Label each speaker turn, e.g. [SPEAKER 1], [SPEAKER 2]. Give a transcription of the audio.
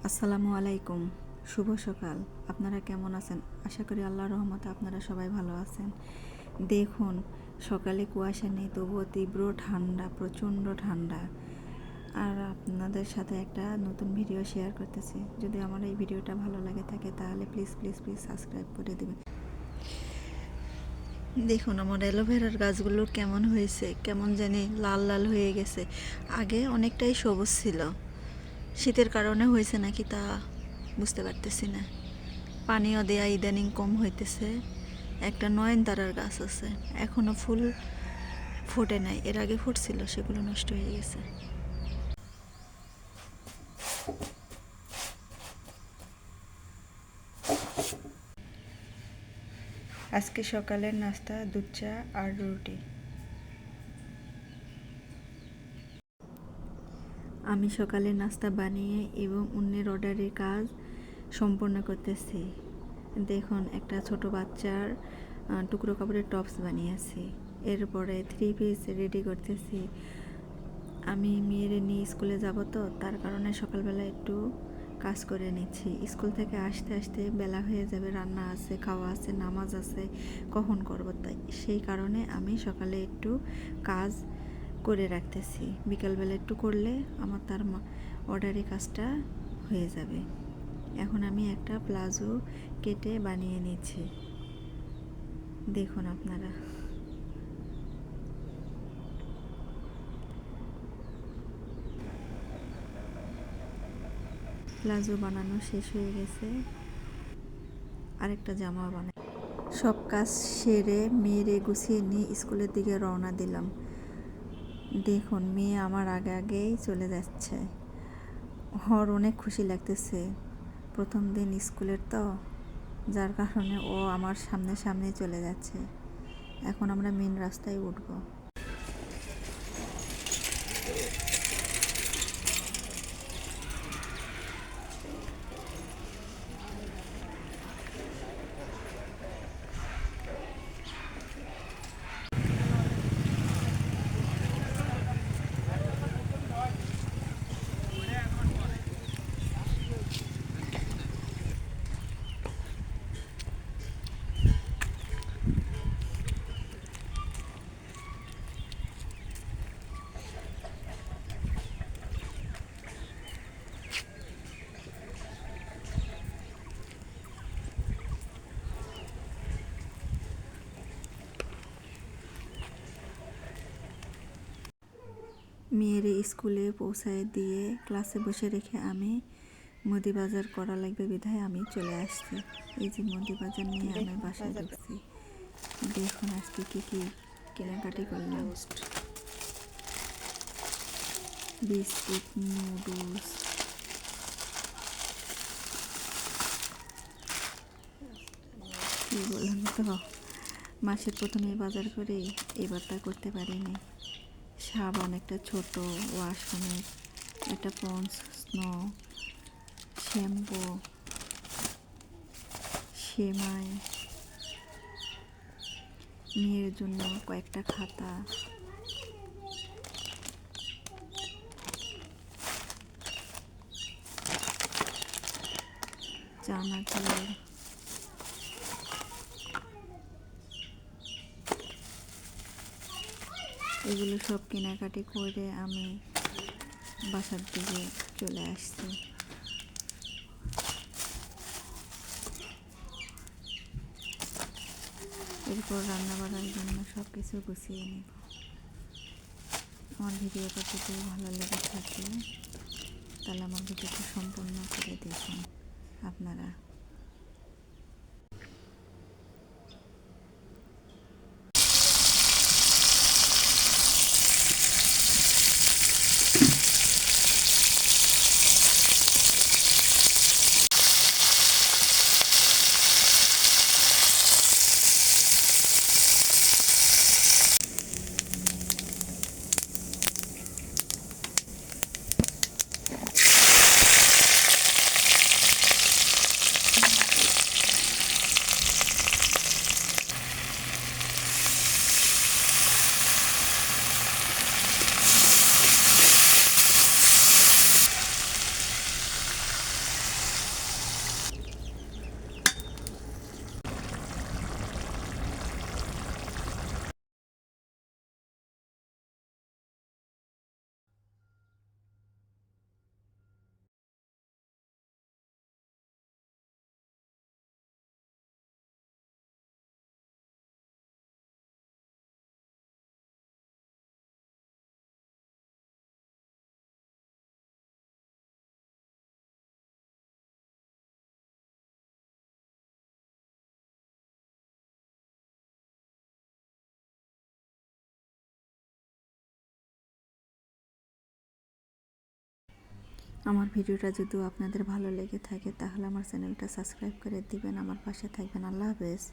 [SPEAKER 1] আসসালামু আলাইকুম, শুভ সকাল। আপনারা কেমন আছেন? আশা করি আল্লাহর রহমতে আপনারা সবাই ভালো আছেন। দেখুন, সকালে কুয়াশা নেই, তবুও তীব্র ঠান্ডা, প্রচণ্ড ঠান্ডা। আর আপনাদের সাথে একটা নতুন ভিডিও শেয়ার করতেছি। যদি আমার এই ভিডিওটা ভালো লাগে থাকে তাহলে প্লিজ প্লিজ প্লিজ সাবস্ক্রাইব করে দেবেন। দেখুন আমার অ্যালোভেরার গাছগুলো কেমন হয়েছে, কেমন জানি লাল লাল হয়ে গেছে। আগে অনেকটাই সবুজ ছিল, শীতের কারণে হয়েছে নাকি তা বুঝতে পারতেছি না। পানিও দেয়া ইদানিং কম হইতেছে। একটা নয়নতারার গাছ আছে, এখনো ফুল ফোটে নাই, এর আগে ফুটছিল, সেগুলো নষ্ট হয়ে গেছে। আজকে সকালের নাস্তা দুধ চা আর রুটি। আমি সকালের নাস্তা বানিয়ে এবং অন্যের অর্ডারের কাজ সম্পন্ন করতেছি। দেখুন, একটা ছোট বাচ্চার টুকরো কাপড়ের টপস বানিয়েছি, এরপরে 3 পিস রেডি করতেছি। আমি মেয়ের নিয়ে স্কুলে যাব, তো তার কারণে সকালবেলা একটু কাজ করে নিচ্ছি। স্কুল থেকে আসতে আসতে বেলা হয়ে যাবে, রান্না আছে, খাওয়া আছে, নামাজ আছে, কখন করব, তাই সেই কারণে আমি সকালে একটু কাজ করে রাখতেছি। বিকালবেলা একটু করলে আমার তার অর্ডারি কাজটা হয়ে যাবে। এখন আমি একটা প্লাজো কেটে বানিয়ে নিচ্ছি, দেখুন আপনারা। প্লাজো বানানো শেষ হয়ে গেছে, আরেকটা জামা বানাই। সব কাজ সেরে মেয়েরে গুছিয়ে নিয়ে স্কুলের দিকে রওনা দিলাম। দেখুন, মেয়ে আমার আগে আগেই চলে যাচ্ছে। ওর অনেক খুশি লাগতেছে, প্রথম দিন স্কুলের তো, যার কারণে ও আমার সামনে সামনে চলে যাচ্ছে। এখন আমরা মেন রাস্তায় উঠব। মেয়ের স্কুলে পৌঁছায় দিয়ে ক্লাসে বসে রেখে আমি মুদি বাজার করা লাগবে বিধায় আমি চলে আসছি। এই যে মুদি বাজার নিয়ে আমি বাসায় ঢুকছি। দেখুন আজকে কী কী কেনাকাটি করলাম। বিস্কুট, নুডলস, কী বললাম তো, মাসের প্রথমে বাজার করে এবার তা করতে পারিনি। সাবান একটা ছোট, ওয়াশরুমের একটা পন্স, স্নো, শ্যাম্পু, সেমাই, মেয়ের জন্য কয়েকটা খাতা, চানাচুর, এগুলো সব কেনাকাটি করে আমি বাসার দিকে চলে আসছি। এরপর রান্না বাড়ার জন্য সব কিছু গুছিয়ে নেব। আমার ভিডিওটা যদি ভালো লেগে থাকে তাহলে আমার ভিডিওটা সম্পূর্ণ করে দেখুন আপনারা। আমার ভিডিওটা যদি আপনাদের ভালো লেগে থাকে তাহলে আমার চ্যানেলটা সাবস্ক্রাইব করে দিবেন, আমার পাশে থাকবেন। আল্লাহ হাফেজ।